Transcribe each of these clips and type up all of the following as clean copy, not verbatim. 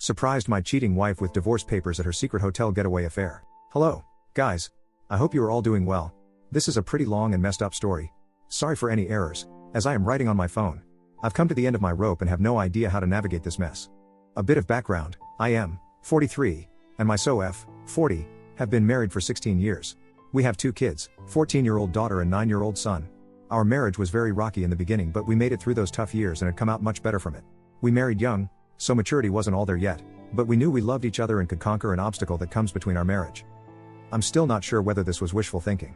Surprised my cheating wife with divorce papers at her secret hotel getaway affair. Hello, guys. I hope you are all doing well. This is a pretty long and messed up story. Sorry for any errors, as I am writing on my phone. I've come to the end of my rope and have no idea how to navigate this mess. A bit of background: I am 43, and my SOF, 40, have been married for 16 years. We have 2 kids, 14-year-old daughter and 9-year-old son. Our marriage was very rocky in the beginning, but we made it through those tough years and had come out much better from it. We married young, so maturity wasn't all there yet, but we knew we loved each other and could conquer an obstacle that comes between our marriage. I'm still not sure whether this was wishful thinking.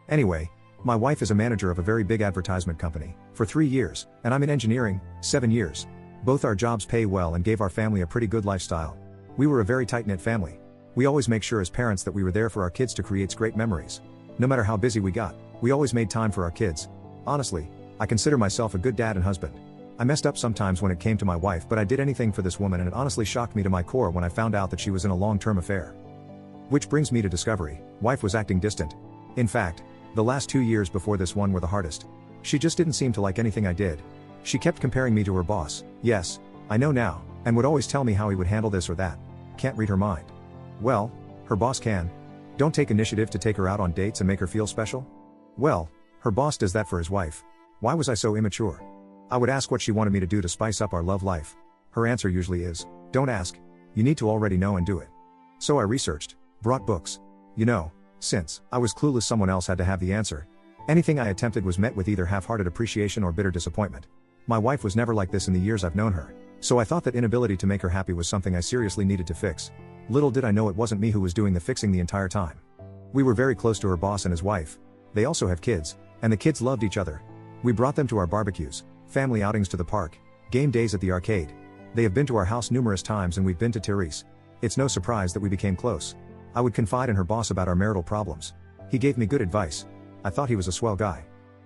Anyway, my wife is a manager of a very big advertisement company for 3 years, and I'm in engineering, 7 years. Both our jobs pay well and gave our family a pretty good lifestyle. We were a very tight-knit family. We always make sure as parents that we were there for our kids to create great memories. No matter how busy we got, we always made time for our kids. Honestly, I consider myself a good dad and husband. I messed up sometimes when it came to my wife, but I did anything for this woman, and it honestly shocked me to my core when I found out that she was in a long-term affair. Which brings me to discovery: wife was acting distant. In fact, the last 2 years before this one were the hardest. She just didn't seem to like anything I did. She kept comparing me to her boss. Yes, I know now, and would always tell me how he would handle this or that. Can't read her mind. Well, her boss can. Don't take initiative to take her out on dates and make her feel special? Well, her boss does that for his wife. Why was I so immature? I would ask what she wanted me to do to spice up our love life. Her answer usually is, don't ask. You need to already know and do it. So I researched, brought books. Since I was clueless, someone else had to have the answer. Anything I attempted was met with either half-hearted appreciation or bitter disappointment. My wife was never like this in the years I've known her, so I thought that inability to make her happy was something I seriously needed to fix. Little did I know it wasn't me who was doing the fixing the entire time. We were very close to her boss and his wife. They also have kids, and the kids loved each other. We brought them to our barbecues, family outings to the park, game days at the arcade. They have been to our house numerous times and we've been to Therese. It's no surprise that we became close. I would confide in her boss about our marital problems. He gave me good advice. I thought he was a swell guy.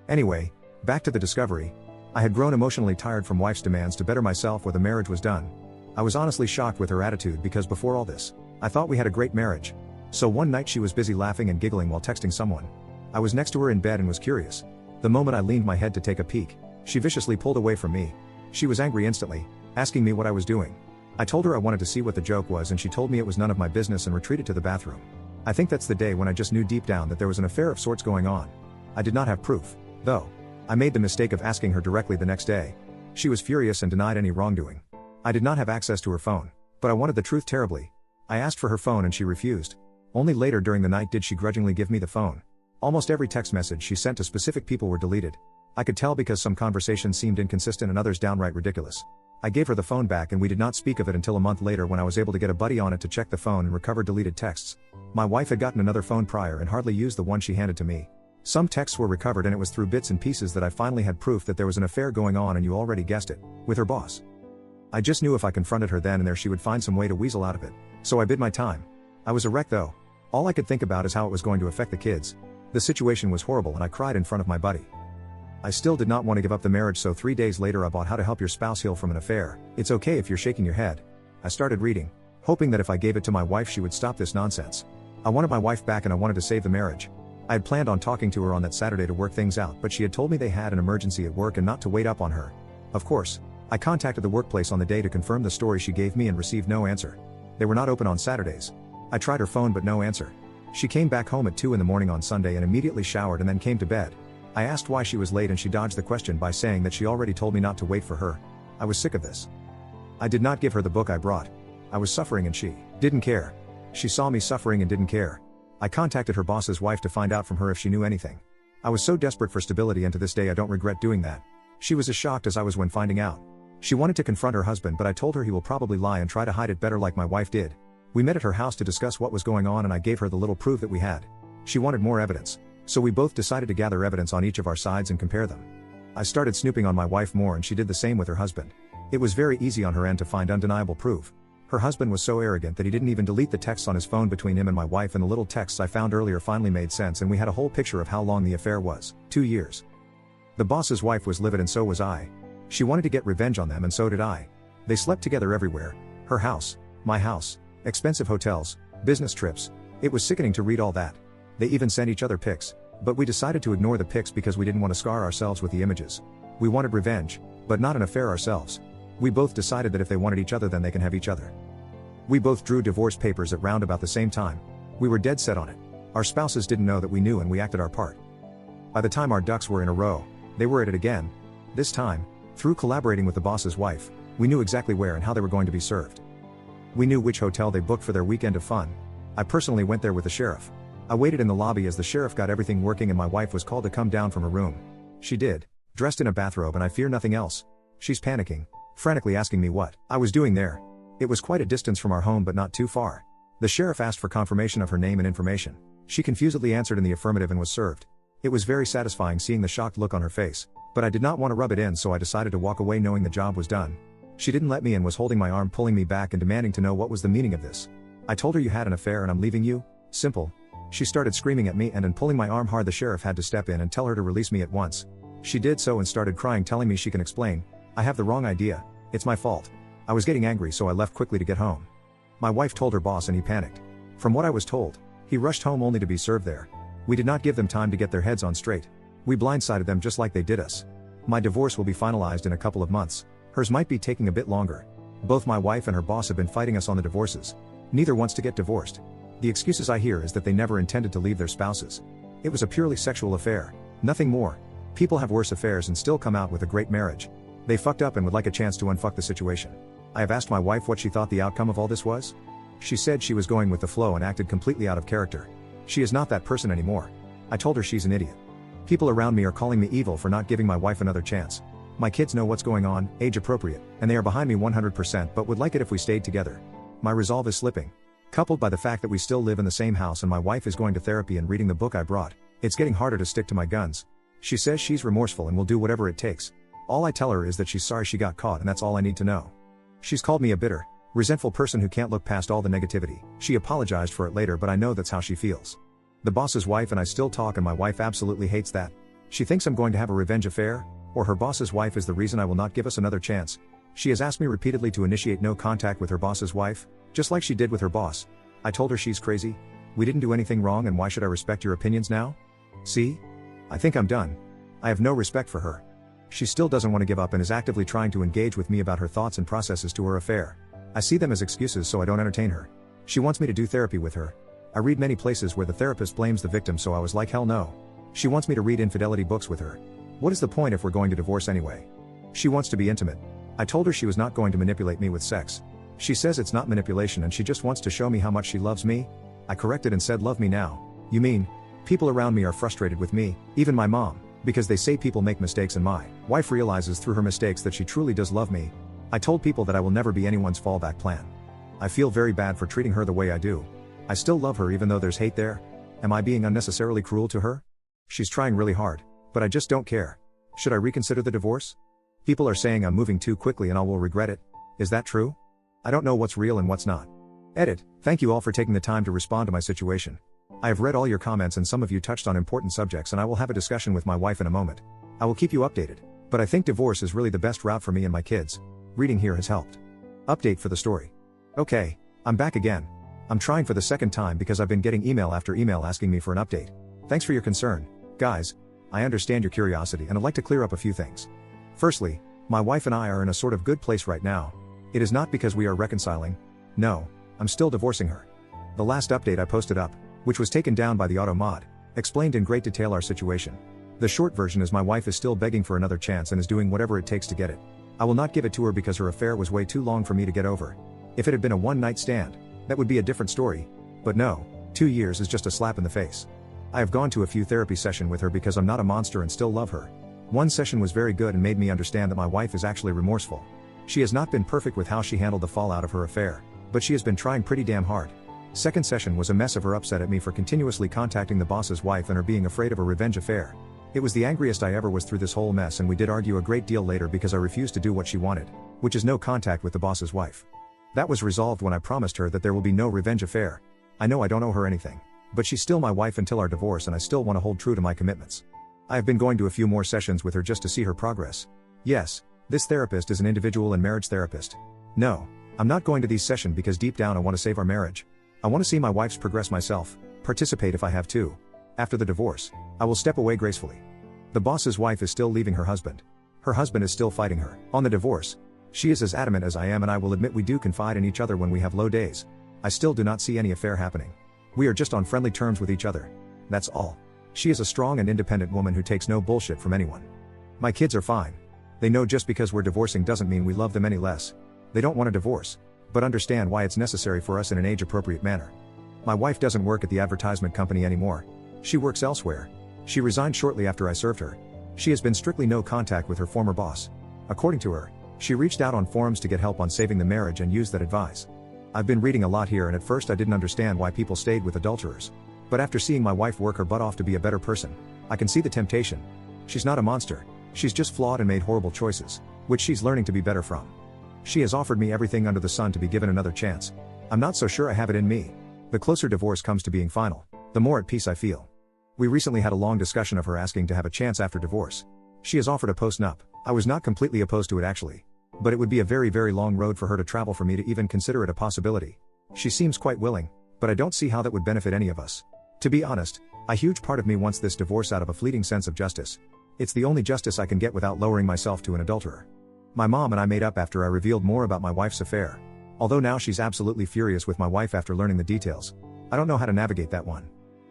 Anyway, back to the discovery. I had grown emotionally tired from wife's demands to better myself, or the marriage was done. I was honestly shocked with her attitude because before all this, I thought we had a great marriage. So one night she was busy laughing and giggling while texting someone. I was next to her in bed and was curious. The moment I leaned my head to take a peek, she viciously pulled away from me. She was angry instantly, asking me what I was doing. I told her I wanted to see what the joke was, and she told me it was none of my business and retreated to the bathroom. I think that's the day when I just knew deep down that there was an affair of sorts going on. I did not have proof, though. I made the mistake of asking her directly the next day. She was furious and denied any wrongdoing. I did not have access to her phone, but I wanted the truth terribly. I asked for her phone and she refused. Only later during the night did she grudgingly give me the phone. Almost every text message she sent to specific people were deleted. I could tell because some conversations seemed inconsistent and others downright ridiculous. I gave her the phone back and we did not speak of it until a month later, when I was able to get a buddy on it to check the phone and recover deleted texts. My wife had gotten another phone prior and hardly used the one she handed to me. Some texts were recovered, and it was through bits and pieces that I finally had proof that there was an affair going on, and you already guessed it, with her boss. I just knew if I confronted her then and there she would find some way to weasel out of it. So I bid my time. I was a wreck though. All I could think about is how it was going to affect the kids. The situation was horrible and I cried in front of my buddy. I still did not want to give up the marriage, so 3 days later I bought How to Help Your Spouse Heal from an Affair. It's okay if you're shaking your head. I started reading, hoping that if I gave it to my wife she would stop this nonsense. I wanted my wife back and I wanted to save the marriage. I had planned on talking to her on that Saturday to work things out, but she had told me they had an emergency at work and not to wait up on her. Of course, I contacted the workplace on the day to confirm the story she gave me and received no answer. They were not open on Saturdays. I tried her phone but no answer. She came back home at 2 in the morning on Sunday and immediately showered and then came to bed. I asked why she was late and she dodged the question by saying that she already told me not to wait for her. I was sick of this. I did not give her the book I brought. I was suffering and she didn't care. She saw me suffering and didn't care. I contacted her boss's wife to find out from her if she knew anything. I was so desperate for stability, and to this day I don't regret doing that. She was as shocked as I was when finding out. She wanted to confront her husband, but I told her he will probably lie and try to hide it better like my wife did. We met at her house to discuss what was going on and I gave her the little proof that we had. She wanted more evidence, so we both decided to gather evidence on each of our sides and compare them. I started snooping on my wife more and she did the same with her husband. It was very easy on her end to find undeniable proof. Her husband was so arrogant that he didn't even delete the texts on his phone between him and my wife, and the little texts I found earlier finally made sense and we had a whole picture of how long the affair was: 2 years. The boss's wife was livid and so was I. She wanted to get revenge on them and so did I. They slept together everywhere: her house, my house, expensive hotels, business trips. It was sickening to read all that. They even sent each other pics, but we decided to ignore the pics because we didn't want to scar ourselves with the images. We wanted revenge, but not an affair ourselves. We both decided that if they wanted each other then they can have each other. We both drew divorce papers at round about the same time. We were dead set on it. Our spouses didn't know that we knew and we acted our part. By the time our ducks were in a row, they were at it again. This time, through collaborating with the boss's wife, we knew exactly where and how they were going to be served. We knew which hotel they booked for their weekend of fun. I personally went there with the sheriff. I waited in the lobby as the sheriff got everything working and my wife was called to come down from her room. She did, dressed in a bathrobe, and I fear nothing else. She's panicking, frantically asking me what I was doing there. It was quite a distance from our home but not too far. The sheriff asked for confirmation of her name and information. She confusedly answered in the affirmative and was served. It was very satisfying seeing the shocked look on her face, but I did not want to rub it in, so I decided to walk away knowing the job was done. She didn't let me and was holding my arm, pulling me back and demanding to know what was the meaning of this. I told her you had an affair and I'm leaving you. Simple. She started screaming at me and in pulling my arm hard the sheriff had to step in and tell her to release me at once. She did so and started crying, telling me she can explain. I have the wrong idea. It's my fault. I was getting angry, so I left quickly to get home. My wife told her boss and he panicked. From what I was told, he rushed home only to be served there. We did not give them time to get their heads on straight. We blindsided them just like they did us. My divorce will be finalized in a couple of months. Hers might be taking a bit longer. Both my wife and her boss have been fighting us on the divorces. Neither wants to get divorced. The excuses I hear is that they never intended to leave their spouses. It was a purely sexual affair. Nothing more. People have worse affairs and still come out with a great marriage. They fucked up and would like a chance to unfuck the situation. I have asked my wife what she thought the outcome of all this was. She said she was going with the flow and acted completely out of character. She is not that person anymore. I told her she's an idiot. People around me are calling me evil for not giving my wife another chance. My kids know what's going on, age appropriate, and they are behind me 100% but would like it if we stayed together. My resolve is slipping. Coupled by the fact that we still live in the same house and my wife is going to therapy and reading the book I brought, it's getting harder to stick to my guns. She says she's remorseful and will do whatever it takes. All I tell her is that she's sorry she got caught and that's all I need to know. She's called me a bitter, resentful person who can't look past all the negativity. She apologized for it later, but I know that's how she feels. The boss's wife and I still talk and my wife absolutely hates that. She thinks I'm going to have a revenge affair, or her boss's wife is the reason I will not give us another chance. She has asked me repeatedly to initiate no contact with her boss's wife, just like she did with her boss. I told her she's crazy. We didn't do anything wrong and why should I respect your opinions now? See? I think I'm done. I have no respect for her. She still doesn't want to give up and is actively trying to engage with me about her thoughts and processes to her affair. I see them as excuses, so I don't entertain her. She wants me to do therapy with her. I read many places where the therapist blames the victim, so I was like, hell no. She wants me to read infidelity books with her. What is the point if we're going to divorce anyway? She wants to be intimate. I told her she was not going to manipulate me with sex. She says it's not manipulation and she just wants to show me how much she loves me. I corrected and said, love me now. You mean? People around me are frustrated with me, even my mom, because they say people make mistakes and my wife realizes through her mistakes that she truly does love me. I told people that I will never be anyone's fallback plan. I feel very bad for treating her the way I do. I still love her even though there's hate there. Am I being unnecessarily cruel to her? She's trying really hard, but I just don't care. Should I reconsider the divorce? People are saying I'm moving too quickly and I will regret it. Is that true? I don't know what's real and what's not. Edit. Thank you all for taking the time to respond to my situation. I have read all your comments and some of you touched on important subjects and I will have a discussion with my wife in a moment. I will keep you updated, but I think divorce is really the best route for me and my kids. Reading here has helped. Update for the story. Okay, I'm back again. I'm trying for the second time because I've been getting email after email asking me for an update. Thanks for your concern, guys. I understand your curiosity and I'd like to clear up a few things. Firstly, my wife and I are in a sort of good place right now. It is not because we are reconciling. No, I'm still divorcing her. The last update I posted up, which was taken down by the auto mod, explained in great detail our situation. The short version is my wife is still begging for another chance and is doing whatever it takes to get it. I will not give it to her because her affair was way too long for me to get over. If it had been a one-night stand, that would be a different story. But no, 2 years is just a slap in the face. I have gone to a few therapy sessions with her because I'm not a monster and still love her. One session was very good and made me understand that my wife is actually remorseful. She has not been perfect with how she handled the fallout of her affair, but she has been trying pretty damn hard. Second session was a mess of her upset at me for continuously contacting the boss's wife and her being afraid of a revenge affair. It was the angriest I ever was through this whole mess, and we did argue a great deal later because I refused to do what she wanted, which is no contact with the boss's wife. That was resolved when I promised her that there will be no revenge affair. I know I don't owe her anything, but she's still my wife until our divorce and I still want to hold true to my commitments. I have been going to a few more sessions with her just to see her progress. Yes, this therapist is an individual and marriage therapist. No, I'm not going to these sessions because deep down I want to save our marriage. I want to see my wife's progress myself, participate if I have to. After the divorce, I will step away gracefully. The boss's wife is still leaving her husband. Her husband is still fighting her on the divorce. She is as adamant as I am, and I will admit we do confide in each other when we have low days. I still do not see any affair happening. We are just on friendly terms with each other. That's all. She is a strong and independent woman who takes no bullshit from anyone. My kids are fine. They know just because we're divorcing doesn't mean we love them any less. They don't want a divorce, but understand why it's necessary for us in an age-appropriate manner. My wife doesn't work at the advertisement company anymore. She works elsewhere. She resigned shortly after I served her. She has been strictly no contact with her former boss. According to her, she reached out on forums to get help on saving the marriage and used that advice. I've been reading a lot here, and at first I didn't understand why people stayed with adulterers. But after seeing my wife work her butt off to be a better person, I can see the temptation. She's not a monster. She's just flawed and made horrible choices, which she's learning to be better from. She has offered me everything under the sun to be given another chance. I'm not so sure I have it in me. The closer divorce comes to being final, the more at peace I feel. We recently had a long discussion of her asking to have a chance after divorce. She has offered a post-nup. I was not completely opposed to it actually. But it would be a very, very long road for her to travel for me to even consider it a possibility. She seems quite willing, but I don't see how that would benefit any of us. To be honest, a huge part of me wants this divorce out of a fleeting sense of justice. It's the only justice I can get without lowering myself to an adulterer. My mom and I made up after I revealed more about my wife's affair. Although now she's absolutely furious with my wife after learning the details. I don't know how to navigate that one.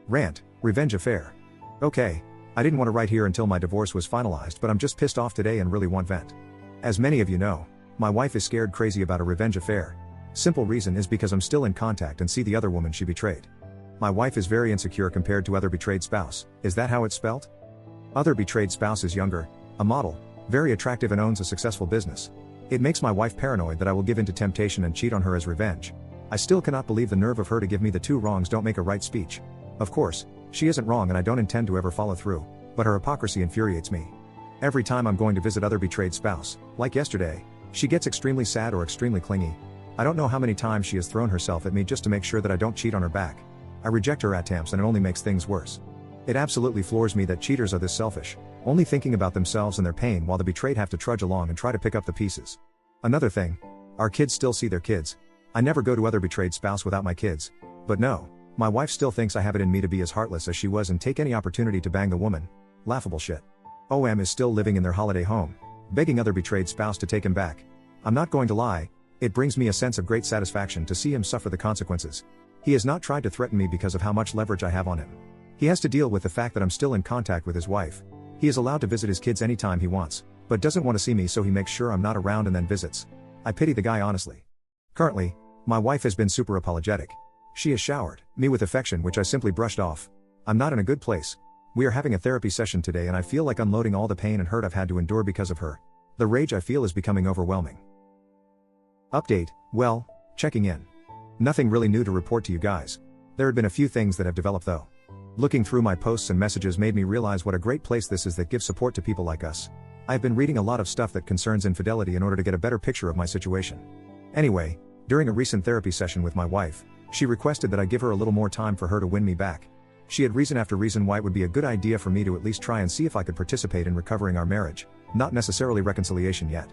Rant, revenge affair. Okay, I didn't want to write here until my divorce was finalized, but I'm just pissed off today and really want vent. As many of you know, my wife is scared crazy about a revenge affair. Simple reason is because I'm still in contact and see the other woman she betrayed. My wife is very insecure compared to other betrayed spouse. Is that how it's spelt? Other betrayed spouse is younger, a model, very attractive and owns a successful business. It makes my wife paranoid that I will give in to temptation and cheat on her as revenge. I still cannot believe the nerve of her to give me the two wrongs don't make a right speech. Of course, she isn't wrong and I don't intend to ever follow through, but her hypocrisy infuriates me. Every time I'm going to visit other betrayed spouse, like yesterday, she gets extremely sad or extremely clingy. I don't know how many times she has thrown herself at me just to make sure that I don't cheat on her back. I reject her attempts and it only makes things worse. It absolutely floors me that cheaters are this selfish, only thinking about themselves and their pain while the betrayed have to trudge along and try to pick up the pieces. Another thing, our kids still see their kids. I never go to other betrayed spouse without my kids. But no, my wife still thinks I have it in me to be as heartless as she was and take any opportunity to bang the woman. Laughable shit. OM is still living in their holiday home, begging other betrayed spouse to take him back. I'm not going to lie, it brings me a sense of great satisfaction to see him suffer the consequences. He has not tried to threaten me because of how much leverage I have on him. He has to deal with the fact that I'm still in contact with his wife. He is allowed to visit his kids anytime he wants, but doesn't want to see me, so he makes sure I'm not around and then visits. I pity the guy honestly. Currently, my wife has been super apologetic. She has showered me with affection, which I simply brushed off. I'm not in a good place. We are having a therapy session today and I feel like unloading all the pain and hurt I've had to endure because of her. The rage I feel is becoming overwhelming. Update, well, checking in. Nothing really new to report to you guys. There had been a few things that have developed though. Looking through my posts and messages made me realize what a great place this is that gives support to people like us. I've been reading a lot of stuff that concerns infidelity in order to get a better picture of my situation. Anyway, during a recent therapy session with my wife, she requested that I give her a little more time for her to win me back. She had reason after reason why it would be a good idea for me to at least try and see if I could participate in recovering our marriage, not necessarily reconciliation yet.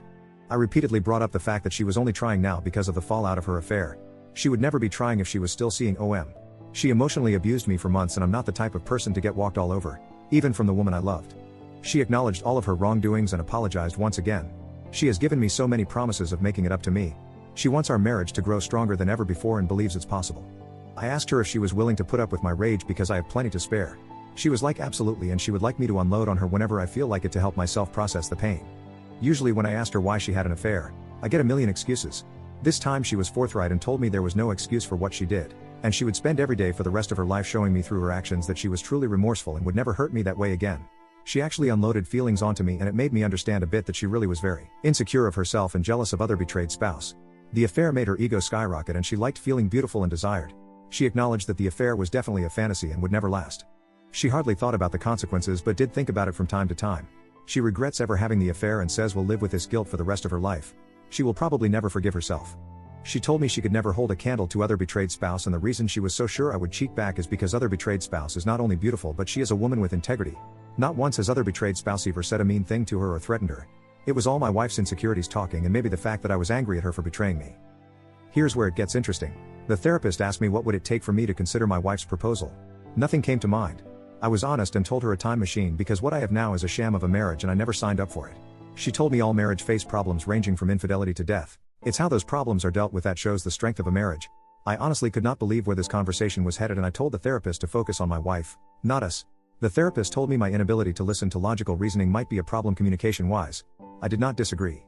I repeatedly brought up the fact that she was only trying now because of the fallout of her affair. She would never be trying if she was still seeing OM. She emotionally abused me for months and I'm not the type of person to get walked all over, even from the woman I loved. She acknowledged all of her wrongdoings and apologized once again. She has given me so many promises of making it up to me. She wants our marriage to grow stronger than ever before and believes it's possible. I asked her if she was willing to put up with my rage because I have plenty to spare. She was like absolutely, and she would like me to unload on her whenever I feel like it to help myself process the pain. Usually when I asked her why she had an affair, I get a million excuses. This time she was forthright and told me there was no excuse for what she did, and she would spend every day for the rest of her life showing me through her actions that she was truly remorseful and would never hurt me that way again. She actually unloaded feelings onto me and it made me understand a bit that she really was very insecure of herself and jealous of other betrayed spouse. The affair made her ego skyrocket and she liked feeling beautiful and desired. She acknowledged that the affair was definitely a fantasy and would never last. She hardly thought about the consequences but did think about it from time to time. She regrets ever having the affair and says will live with this guilt for the rest of her life. She will probably never forgive herself. She told me she could never hold a candle to other betrayed spouse, and the reason she was so sure I would cheat back is because other betrayed spouse is not only beautiful but she is a woman with integrity. Not once has other betrayed spouse ever said a mean thing to her or threatened her. It was all my wife's insecurities talking and maybe the fact that I was angry at her for betraying me. Here's where it gets interesting. The therapist asked me what would it take for me to consider my wife's proposal. Nothing came to mind. I was honest and told her a time machine because what I have now is a sham of a marriage and I never signed up for it. She told me all marriage face problems ranging from infidelity to death. It's how those problems are dealt with that shows the strength of a marriage. I honestly could not believe where this conversation was headed, and I told the therapist to focus on my wife, not us. The therapist told me my inability to listen to logical reasoning might be a problem communication-wise. I did not disagree.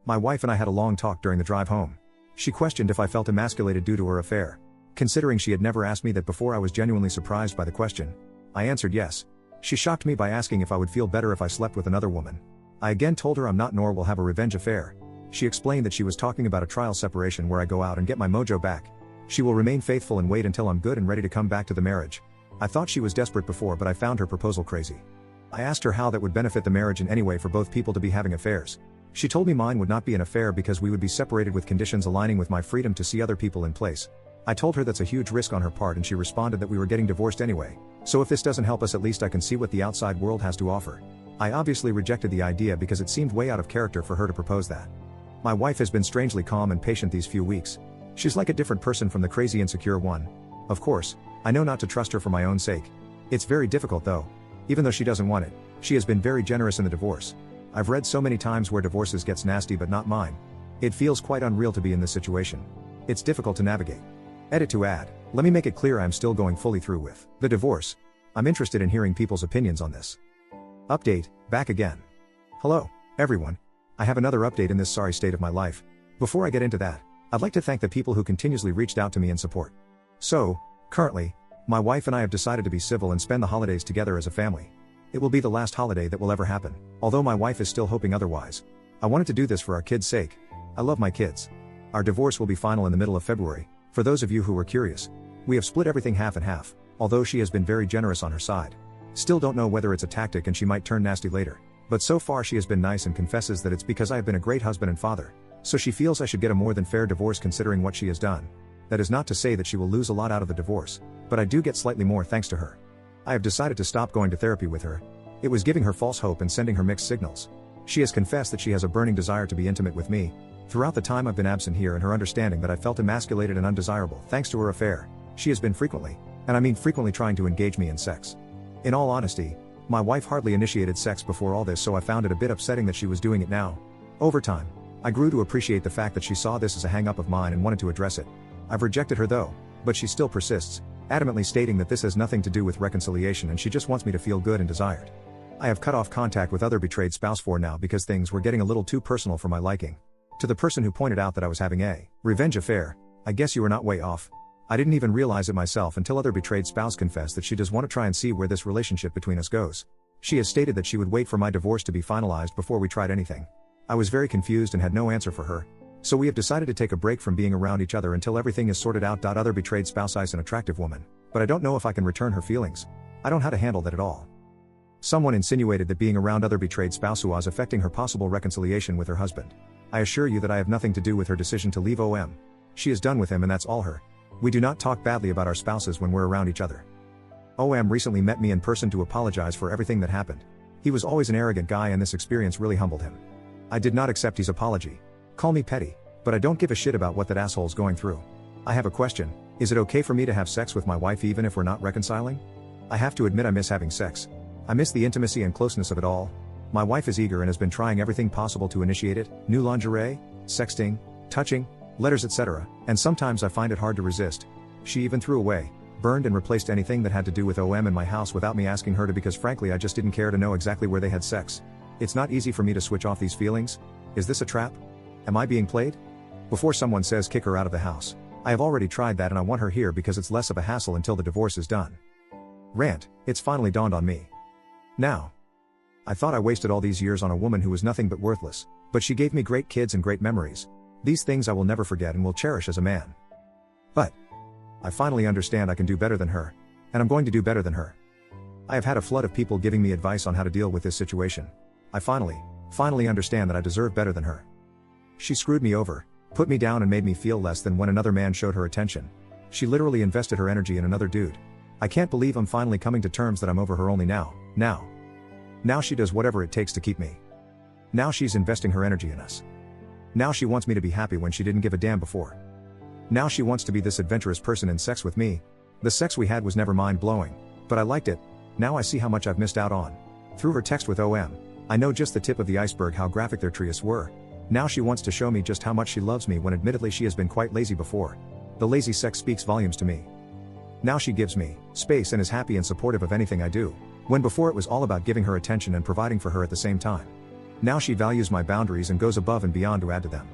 My wife and I had a long talk during the drive home. She questioned if I felt emasculated due to her affair. Considering she had never asked me that before, I was genuinely surprised by the question. I answered yes. She shocked me by asking if I would feel better if I slept with another woman. I again told her I'm not nor will have a revenge affair. She explained that she was talking about a trial separation where I go out and get my mojo back. She will remain faithful and wait until I'm good and ready to come back to the marriage. I thought she was desperate before, but I found her proposal crazy. I asked her how that would benefit the marriage in any way for both people to be having affairs. She told me mine would not be an affair because we would be separated with conditions aligning with my freedom to see other people in place. I told her that's a huge risk on her part, and she responded that we were getting divorced anyway. So if this doesn't help us, at least I can see what the outside world has to offer. I obviously rejected the idea because it seemed way out of character for her to propose that. My wife has been strangely calm and patient these few weeks. She's like a different person from the crazy insecure one. Of course, I know not to trust her for my own sake. It's very difficult though. Even though she doesn't want it, she has been very generous in the divorce. I've read so many times where divorces gets nasty, but not mine. It feels quite unreal to be in this situation. It's difficult to navigate. Edit to add, let me make it clear I'm still going fully through with the divorce. I'm interested in hearing people's opinions on this. Update, back again. Hello, everyone. I have another update in this sorry state of my life. Before I get into that, I'd like to thank the people who continuously reached out to me in support. So, currently, my wife and I have decided to be civil and spend the holidays together as a family. It will be the last holiday that will ever happen, although my wife is still hoping otherwise. I wanted to do this for our kids' sake. I love my kids. Our divorce will be final in the middle of February, for those of you who were curious. We have split everything half and half, although she has been very generous on her side. Still don't know whether it's a tactic and she might turn nasty later. But so far she has been nice and confesses that it's because I have been a great husband and father. So she feels I should get a more than fair divorce considering what she has done. That is not to say that she will lose a lot out of the divorce, but I do get slightly more thanks to her. I have decided to stop going to therapy with her. It was giving her false hope and sending her mixed signals. She has confessed that she has a burning desire to be intimate with me. Throughout the time I've been absent here, and her understanding that I felt emasculated and undesirable thanks to her affair, she has been frequently, and I mean frequently, trying to engage me in sex. In all honesty, my wife hardly initiated sex before all this, so I found it a bit upsetting that she was doing it now. Over time, I grew to appreciate the fact that she saw this as a hang-up of mine and wanted to address it. I've rejected her though, but she still persists, adamantly stating that this has nothing to do with reconciliation and she just wants me to feel good and desired. I have cut off contact with other betrayed spouse for now because things were getting a little too personal for my liking. To the person who pointed out that I was having a revenge affair, I guess you were not way off. I didn't even realize it myself until other betrayed spouse confessed that she does want to try and see where this relationship between us goes. She has stated that she would wait for my divorce to be finalized before we tried anything. I was very confused and had no answer for her. So we have decided to take a break from being around each other until everything is sorted out. Other betrayed spouse is an attractive woman, but I don't know if I can return her feelings. I don't know how to handle that at all. Someone insinuated that being around other betrayed spouse was affecting her possible reconciliation with her husband. I assure you that I have nothing to do with her decision to leave OM. She is done with him and that's all her. We do not talk badly about our spouses when we're around each other. OM recently met me in person to apologize for everything that happened. He was always an arrogant guy and this experience really humbled him. I did not accept his apology. Call me petty, but I don't give a shit about what that asshole's going through. I have a question. Is it okay for me to have sex with my wife even if we're not reconciling? I have to admit I miss having sex. I miss the intimacy and closeness of it all. My wife is eager and has been trying everything possible to initiate it, new lingerie, sexting, touching, letters etc., and sometimes I find it hard to resist. She even threw away, burned and replaced anything that had to do with OM in my house without me asking her to, because frankly I just didn't care to know exactly where they had sex. It's not easy for me to switch off these feelings. Is this a trap? Am I being played? Before someone says kick her out of the house, I have already tried that and I want her here because it's less of a hassle until the divorce is done. Rant, it's finally dawned on me. Now. I thought I wasted all these years on a woman who was nothing but worthless, but she gave me great kids and great memories. These things I will never forget and will cherish as a man. But I finally understand I can do better than her, and I'm going to do better than her. I have had a flood of people giving me advice on how to deal with this situation. I finally understand that I deserve better than her. She screwed me over, put me down and made me feel less than when another man showed her attention. She literally invested her energy in another dude. I can't believe I'm finally coming to terms that I'm over her only now. Now she does whatever it takes to keep me. Now she's investing her energy in us. Now she wants me to be happy when she didn't give a damn before. Now she wants to be this adventurous person in sex with me. The sex we had was never mind-blowing, but I liked it. Now I see how much I've missed out on. Through her text with OM, I know just the tip of the iceberg how graphic their trysts were. Now she wants to show me just how much she loves me when admittedly she has been quite lazy before. The lazy sex speaks volumes to me. Now she gives me space and is happy and supportive of anything I do, when before it was all about giving her attention and providing for her at the same time. Now she values my boundaries and goes above and beyond to add to them.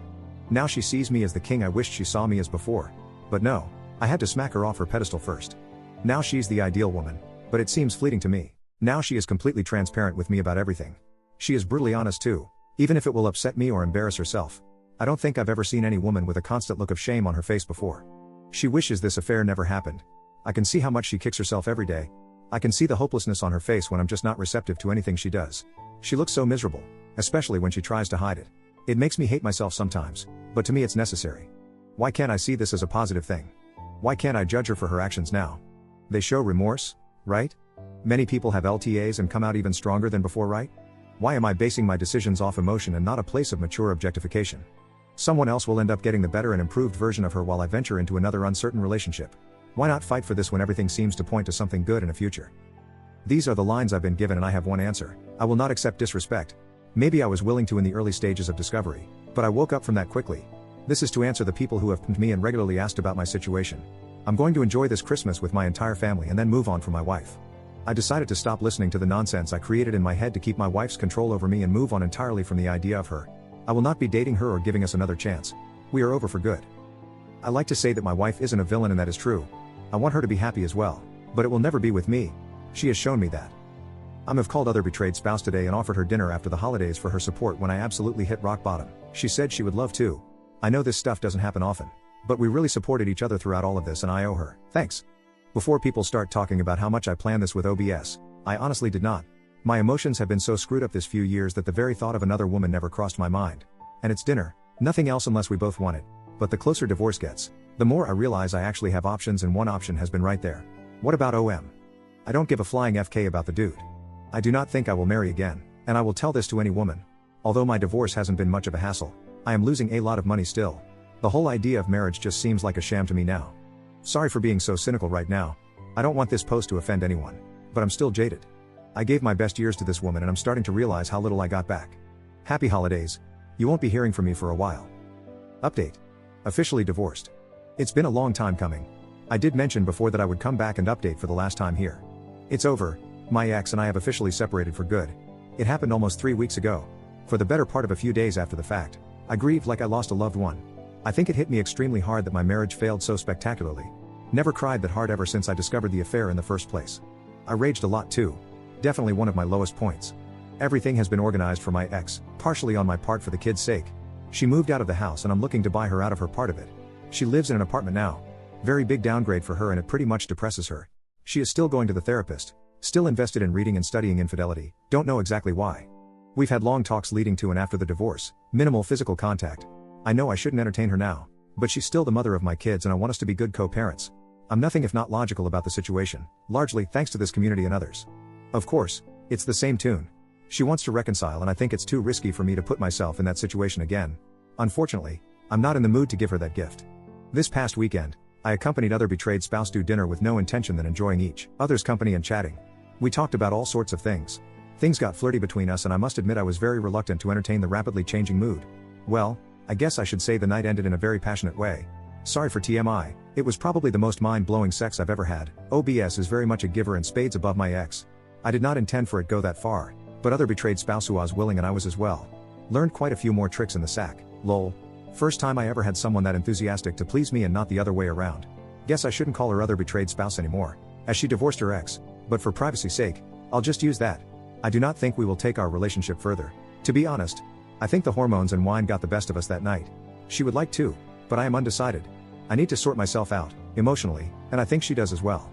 Now she sees me as the king I wished she saw me as before. But no, I had to smack her off her pedestal first. Now she's the ideal woman, but it seems fleeting to me. Now she is completely transparent with me about everything. She is brutally honest too, even if it will upset me or embarrass herself. I don't think I've ever seen any woman with a constant look of shame on her face before. She wishes this affair never happened. I can see how much she kicks herself every day. I can see the hopelessness on her face when I'm just not receptive to anything she does. She looks so miserable, especially when she tries to hide it. It makes me hate myself sometimes, but to me it's necessary. Why can't I see this as a positive thing? Why can't I judge her for her actions now? They show remorse, right? Many people have LTAs and come out even stronger than before, right? Why am I basing my decisions off emotion and not a place of mature objectification? Someone else will end up getting the better and improved version of her while I venture into another uncertain relationship. Why not fight for this when everything seems to point to something good in a future? These are the lines I've been given and I have one answer. I will not accept disrespect. Maybe I was willing to in the early stages of discovery, but I woke up from that quickly. This is to answer the people who have pinned me and regularly asked about my situation. I'm going to enjoy this Christmas with my entire family and then move on from my wife. I decided to stop listening to the nonsense I created in my head to keep my wife's control over me and move on entirely from the idea of her. I will not be dating her or giving us another chance. We are over for good. I like to say that my wife isn't a villain and that is true. I want her to be happy as well, but it will never be with me. She has shown me that. I've called other betrayed spouse today and offered her dinner after the holidays for her support when I absolutely hit rock bottom. She said she would love to. I know this stuff doesn't happen often, but we really supported each other throughout all of this and I owe her thanks. Before people start talking about how much I planned this with OBS, I honestly did not. My emotions have been so screwed up this few years that the very thought of another woman never crossed my mind. And it's dinner, nothing else unless we both want it. But the closer divorce gets, the more I realize I actually have options and one option has been right there. What about OM? I don't give a flying FK about the dude. I do not think I will marry again, and I will tell this to any woman. Although my divorce hasn't been much of a hassle, I am losing a lot of money still. The whole idea of marriage just seems like a sham to me now. Sorry for being so cynical right now. I don't want this post to offend anyone, but I'm still jaded. I gave my best years to this woman and I'm starting to realize how little I got back. Happy holidays. You won't be hearing from me for a while. Update. Officially divorced. It's been a long time coming. I did mention before that I would come back and update for the last time here. It's over. My ex and I have officially separated for good. It happened almost 3 weeks ago. For the better part of a few days after the fact, I grieved like I lost a loved one. I think it hit me extremely hard that my marriage failed so spectacularly. Never cried that hard ever since I discovered the affair in the first place. I raged a lot too. Definitely one of my lowest points. Everything has been organized for my ex, partially on my part for the kids' sake. She moved out of the house and I'm looking to buy her out of her part of it. She lives in an apartment now. Very big downgrade for her and it pretty much depresses her. She is still going to the therapist, still invested in reading and studying infidelity, don't know exactly why. We've had long talks leading to and after the divorce, minimal physical contact. I know I shouldn't entertain her now, but she's still the mother of my kids and I want us to be good co-parents. I'm nothing if not logical about the situation, largely thanks to this community and others. Of course, it's the same tune. She wants to reconcile and I think it's too risky for me to put myself in that situation again. Unfortunately, I'm not in the mood to give her that gift. This past weekend, I accompanied other betrayed spouse to dinner with no intention than enjoying each other's company and chatting. We talked about all sorts of things. Things got flirty between us and I must admit I was very reluctant to entertain the rapidly changing mood. Well, I guess I should say the night ended in a very passionate way. Sorry for TMI, it was probably the most mind-blowing sex I've ever had. OBS is very much a giver and spades above my ex. I did not intend for it go that far, but other betrayed spouse who was willing and I was as well. Learned quite a few more tricks in the sack, lol. First time I ever had someone that enthusiastic to please me and not the other way around. Guess I shouldn't call her other betrayed spouse anymore, as she divorced her ex, but for privacy's sake, I'll just use that. I do not think we will take our relationship further. To be honest, I think the hormones and wine got the best of us that night. She would like to, but I am undecided. I need to sort myself out, emotionally, and I think she does as well.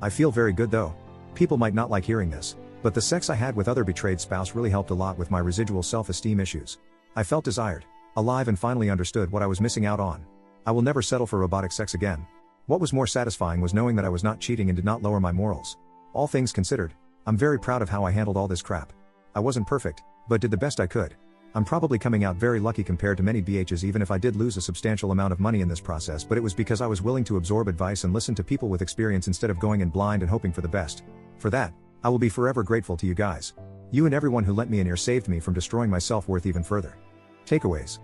I feel very good though. People might not like hearing this, but the sex I had with other betrayed spouse really helped a lot with my residual self-esteem issues. I felt desired, alive and finally understood what I was missing out on. I will never settle for robotic sex again. What was more satisfying was knowing that I was not cheating and did not lower my morals. All things considered, I'm very proud of how I handled all this crap. I wasn't perfect, but did the best I could. I'm probably coming out very lucky compared to many BHs even if I did lose a substantial amount of money in this process, but it was because I was willing to absorb advice and listen to people with experience instead of going in blind and hoping for the best. For that, I will be forever grateful to you guys. You and everyone who lent me an ear saved me from destroying my self-worth even further. Takeaways.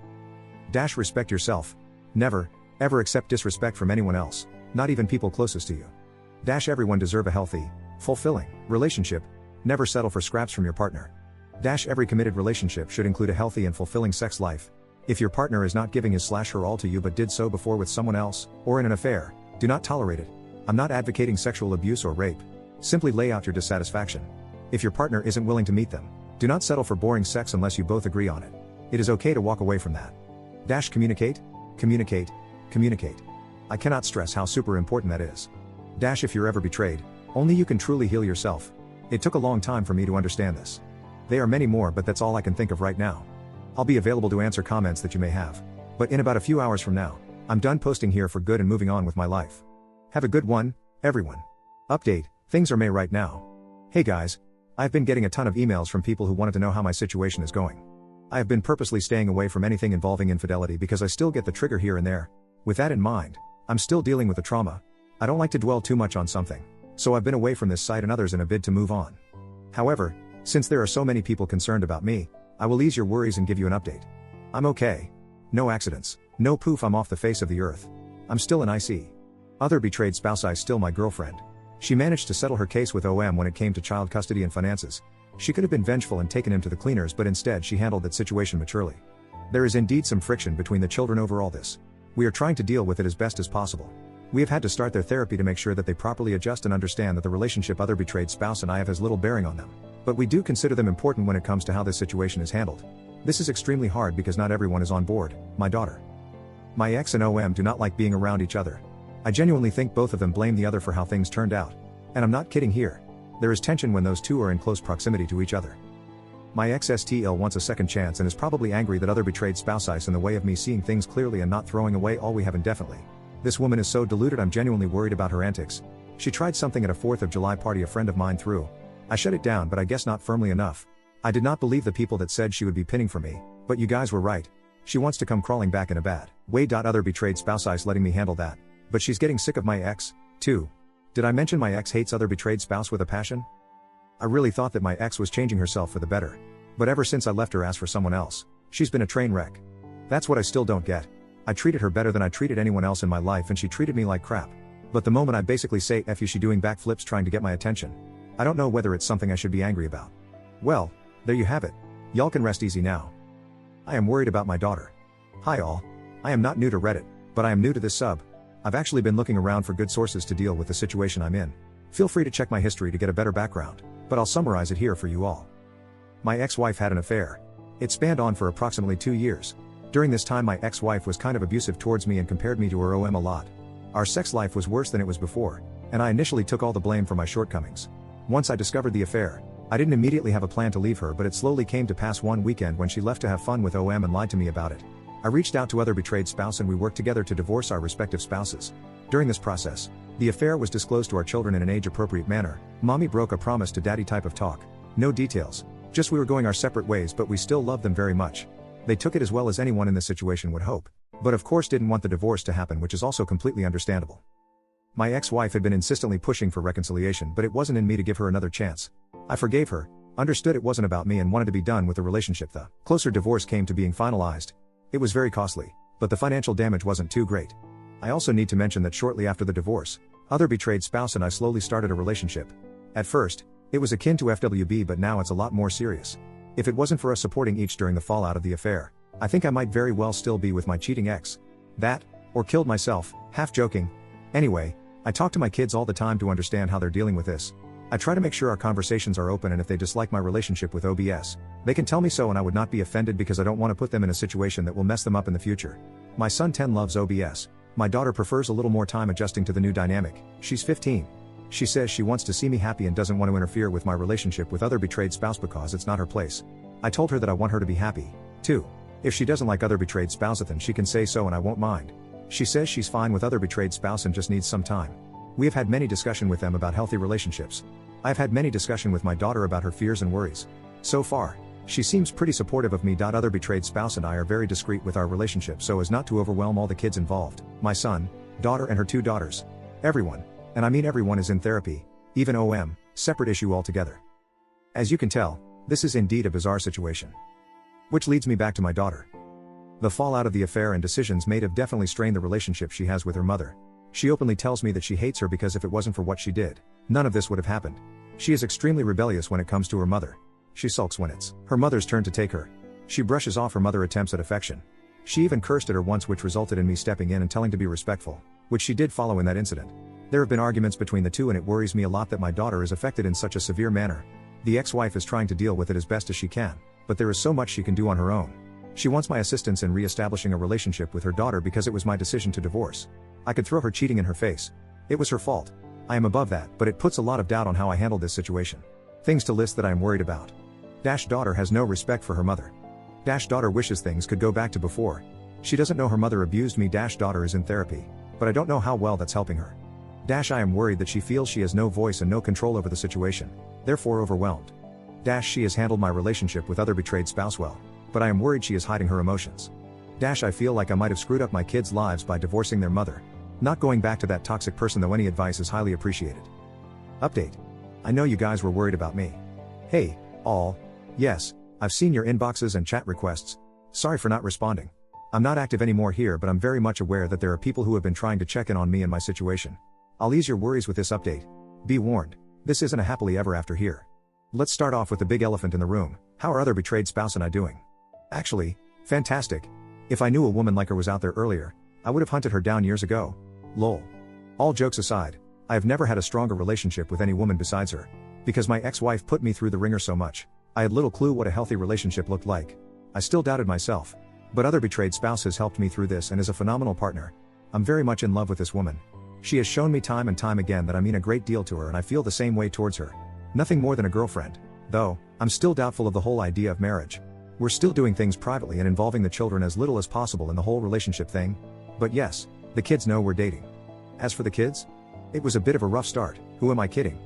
Dash respect yourself. Never, ever accept disrespect from anyone else, not even people closest to you. Dash everyone deserve a healthy, fulfilling relationship. Never settle for scraps from your partner. Dash every committed relationship should include a healthy and fulfilling sex life. If your partner is not giving his/her all to you but did so before with someone else, or in an affair, do not tolerate it. I'm not advocating sexual abuse or rape. Simply lay out your dissatisfaction. If your partner isn't willing to meet them, do not settle for boring sex unless you both agree on it. It is okay to walk away from that. Dash communicate, communicate, communicate. I cannot stress how super important that is. Dash if you're ever betrayed, only you can truly heal yourself. It took a long time for me to understand this. There are many more, but that's all I can think of right now. I'll be available to answer comments that you may have. But in about a few hours from now, I'm done posting here for good and moving on with my life. Have a good one, everyone. Update, things are May right now. Hey guys, I've been getting a ton of emails from people who wanted to know how my situation is going. I have been purposely staying away from anything involving infidelity because I still get the trigger here and there. With that in mind, I'm still dealing with the trauma. I don't like to dwell too much on something, so I've been away from this site and others in a bid to move on. However, since there are so many people concerned about me, I will ease your worries and give you an update. I'm okay. No accidents, no poof, I'm off the face of the earth. I'm still an IC. Other betrayed spouse, I still my girlfriend. She managed to settle her case with OM when it came to child custody and finances. She could have been vengeful and taken him to the cleaners, but instead she handled that situation maturely. There is indeed some friction between the children over all this. We are trying to deal with it as best as possible. We have had to start their therapy to make sure that they properly adjust and understand that the relationship other betrayed spouse and I have has little bearing on them. But we do consider them important when it comes to how this situation is handled. This is extremely hard because not everyone is on board. My daughter. My ex and OM do not like being around each other. I genuinely think both of them blame the other for how things turned out. And I'm not kidding here. There is tension when those two are in close proximity to each other. My ex STL wants a second chance and is probably angry that other betrayed spouse is in the way of me seeing things clearly and not throwing away all we have indefinitely. This woman is so deluded, I'm genuinely worried about her antics. She tried something at a 4th of July party a friend of mine threw. I shut it down, but I guess not firmly enough. I did not believe the people that said she would be pinning for me, but you guys were right. She wants to come crawling back in a bad way. Other betrayed spouse is letting me handle that. But she's getting sick of my ex, too. Did I mention my ex hates other betrayed spouse with a passion? I really thought that my ex was changing herself for the better. But ever since I left her ass for someone else, she's been a train wreck. That's what I still don't get. I treated her better than I treated anyone else in my life and she treated me like crap. But the moment I basically say F you, she doing backflips trying to get my attention. I don't know whether it's something I should be angry about. Well, there you have it. Y'all can rest easy now. I am worried about my daughter. Hi all. I am not new to Reddit, but I am new to this sub. I've actually been looking around for good sources to deal with the situation I'm in. Feel free to check my history to get a better background, but I'll summarize it here for you all. My ex-wife had an affair. It spanned on for approximately 2 years. During this time my ex-wife was kind of abusive towards me and compared me to her OM a lot. Our sex life was worse than it was before, and I initially took all the blame for my shortcomings. Once I discovered the affair, I didn't immediately have a plan to leave her, but it slowly came to pass one weekend when she left to have fun with OM and lied to me about it. I reached out to other betrayed spouse and we worked together to divorce our respective spouses. During this process, the affair was disclosed to our children in an age-appropriate manner. Mommy broke a promise to daddy type of talk. No details, just we were going our separate ways, but we still loved them very much. They took it as well as anyone in this situation would hope. But of course didn't want the divorce to happen, which is also completely understandable. My ex-wife had been insistently pushing for reconciliation, but it wasn't in me to give her another chance. I forgave her, understood it wasn't about me and wanted to be done with the relationship. The closer divorce came to being finalized. It was very costly, but the financial damage wasn't too great. I also need to mention that shortly after the divorce, other betrayed spouse and I slowly started a relationship. At first, it was akin to FWB, but now it's a lot more serious. If it wasn't for us supporting each during the fallout of the affair, I think I might very well still be with my cheating ex. That, or killed myself, half joking. Anyway, I talk to my kids all the time to understand how they're dealing with this. I try to make sure our conversations are open, and if they dislike my relationship with OBS, they can tell me so and I would not be offended because I don't want to put them in a situation that will mess them up in the future. My son 10 loves OBS. My daughter prefers a little more time adjusting to the new dynamic. She's 15. She says she wants to see me happy and doesn't want to interfere with my relationship with other betrayed spouse because it's not her place. I told her that I want her to be happy, too. If she doesn't like other betrayed spouse, then she can say so and I won't mind. She says she's fine with other betrayed spouse and just needs some time. We have had many discussion with them about healthy relationships. I've had many discussion with my daughter about her fears and worries. So far, she seems pretty supportive of me. Other betrayed spouse and I are very discreet with our relationship so as not to overwhelm all the kids involved. My son, daughter and her 2 daughters. Everyone, and I mean everyone, is in therapy. Even OM, Separate issue altogether. As you can tell, this is indeed a bizarre situation. Which leads me back to my daughter. The fallout of the affair and decisions made have definitely strained the relationship she has with her mother. She openly tells me that she hates her because if it wasn't for what she did, none of this would have happened. She is extremely rebellious when it comes to her mother. She sulks when it's her mother's turn to take her. She brushes off her mother attempts at affection. She even cursed at her once, which resulted in me stepping in and telling to be respectful, which she did follow in that incident. There have been arguments between the two and it worries me a lot that my daughter is affected in such a severe manner. The ex-wife is trying to deal with it as best as she can, but there is so much she can do on her own. She wants my assistance in re-establishing a relationship with her daughter because it was my decision to divorce. I could throw her cheating in her face. It was her fault. I am above that, but it puts a lot of doubt on how I handled this situation. Things to list that I am worried about. Daughter has no respect for her mother. Daughter wishes things could go back to before. She doesn't know her mother abused me. Daughter is in therapy, but I don't know how well that's helping her. I am worried that she feels she has no voice and no control over the situation, therefore overwhelmed. She has handled my relationship with other betrayed spouse well, but I am worried she is hiding her emotions. I feel like I might have screwed up my kids' lives by divorcing their mother. Not going back to that toxic person, though any advice is highly appreciated. Update. I know you guys were worried about me. Hey, all. Yes, I've seen your inboxes and chat requests. Sorry for not responding. I'm not active anymore here, but I'm very much aware that there are people who have been trying to check in on me and my situation. I'll ease your worries with this update. Be warned, this isn't a happily ever after here. Let's start off with the big elephant in the room. How are other betrayed spouse and I doing? Actually, fantastic. If I knew a woman like her was out there earlier, I would have hunted her down years ago. Lol. All jokes aside, I have never had a stronger relationship with any woman besides her. Because my ex-wife put me through the ringer so much, I had little clue what a healthy relationship looked like. I still doubted myself. But other betrayed spouse has helped me through this and is a phenomenal partner. I'm very much in love with this woman. She has shown me time and time again that I mean a great deal to her, and I feel the same way towards her. Nothing more than a girlfriend. Though, I'm still doubtful of the whole idea of marriage. We're still doing things privately and involving the children as little as possible in the whole relationship thing. But yes, the kids know we're dating. As for the kids, it was a bit of a rough start, who am I kidding?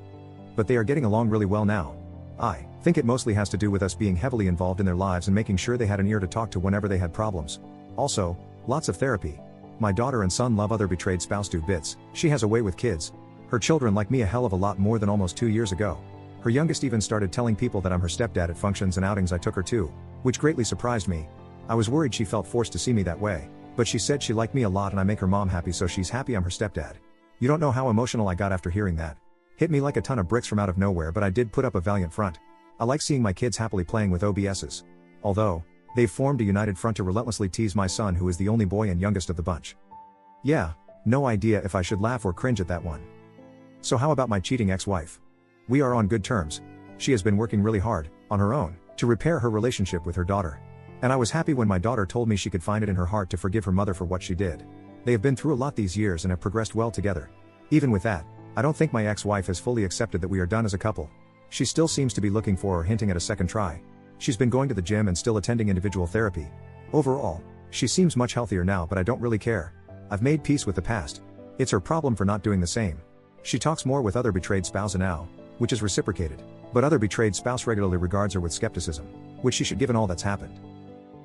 But they are getting along really well now. I think it mostly has to do with us being heavily involved in their lives and making sure they had an ear to talk to whenever they had problems. Also, lots of therapy. My daughter and son love other betrayed spouse to bits. She has a way with kids. Her children like me a hell of a lot more than almost 2 years ago. Her youngest even started telling people that I'm her stepdad at functions and outings I took her to, which greatly surprised me. I was worried she felt forced to see me that way, but she said she liked me a lot and I make her mom happy, so she's happy I'm her stepdad. You don't know how emotional I got after hearing that. Hit me like a ton of bricks from out of nowhere, but I did put up a valiant front. I like seeing my kids happily playing with OBSs. Although, they've formed a united front to relentlessly tease my son, who is the only boy and youngest of the bunch. Yeah, no idea if I should laugh or cringe at that one. So how about my cheating ex-wife? We are on good terms. She has been working really hard, on her own, to repair her relationship with her daughter. And I was happy when my daughter told me she could find it in her heart to forgive her mother for what she did. They have been through a lot these years and have progressed well together. Even with that, I don't think my ex-wife has fully accepted that we are done as a couple. She still seems to be looking for or hinting at a second try. She's been going to the gym and still attending individual therapy. Overall, she seems much healthier now, but I don't really care. I've made peace with the past. It's her problem for not doing the same. She talks more with other betrayed spouse now, which is reciprocated, but other betrayed spouse regularly regards her with skepticism, which she should given all that's happened.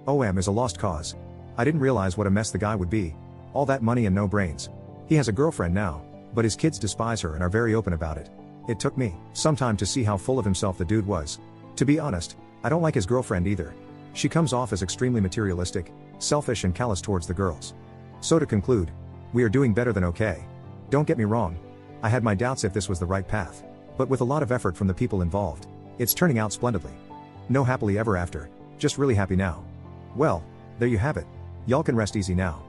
OM is a lost cause. I didn't realize what a mess the guy would be. All that money and no brains. He has a girlfriend now, but his kids despise her and are very open about it. It took me some time to see how full of himself the dude was. To be honest, I don't like his girlfriend either. She comes off as extremely materialistic, selfish and callous towards the girls. So to conclude, we are doing better than okay. Don't get me wrong. I had my doubts if this was the right path. But with a lot of effort from the people involved, it's turning out splendidly. No happily ever after, just really happy now. Well, there you have it. Y'all can rest easy now.